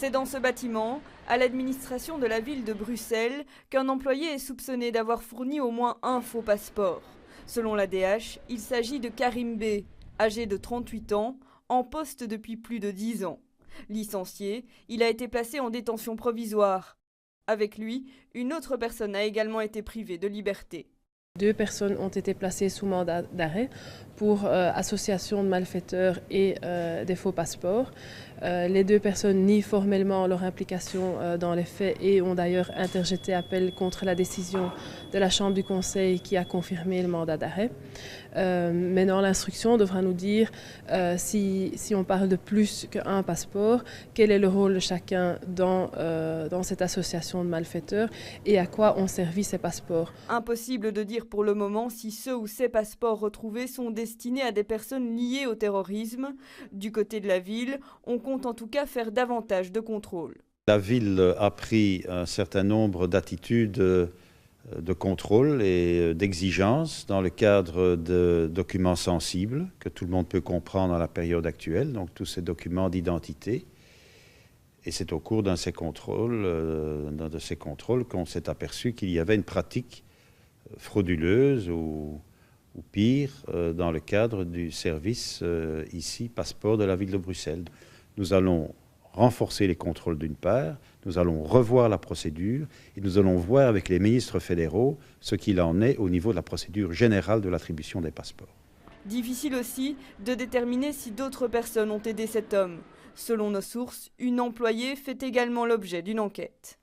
C'est dans ce bâtiment, à l'administration de la ville de Bruxelles, qu'un employé est soupçonné d'avoir fourni au moins un faux passeport. Selon l'ADH, il s'agit de Karim B, âgé de 38 ans, en poste depuis plus de 10 ans. Licencié, il a été placé en détention provisoire. Avec lui, une autre personne a également été privée de liberté. 2 personnes ont été placées sous mandat d'arrêt pour association de malfaiteurs et des faux passeports. Les 2 personnes nient formellement leur implication dans les faits et ont d'ailleurs interjeté appel contre la décision de la Chambre du Conseil qui a confirmé le mandat d'arrêt. Maintenant, l'instruction devra nous dire si on parle de plus qu'un passeport, quel est le rôle de chacun dans cette association de malfaiteurs et à quoi ont servi ces passeports. Impossible de dire pour le moment si ceux ou ces passeports retrouvés sont destinés à des personnes liées au terrorisme. Du côté de la ville, on compte en tout cas faire davantage de contrôles. La ville a pris un certain nombre d'attitudes de contrôle et d'exigence dans le cadre de documents sensibles que tout le monde peut comprendre dans la période actuelle, donc tous ces documents d'identité. Et c'est au cours d'un de ces contrôles qu'on s'est aperçu qu'il y avait une pratique frauduleuse ou pire dans le cadre du service ici, passeport de la ville de Bruxelles. Nous allons renforcer les contrôles d'une part, nous allons revoir la procédure et nous allons voir avec les ministres fédéraux ce qu'il en est au niveau de la procédure générale de l'attribution des passeports. Difficile aussi de déterminer si d'autres personnes ont aidé cet homme. Selon nos sources, une employée fait également l'objet d'une enquête.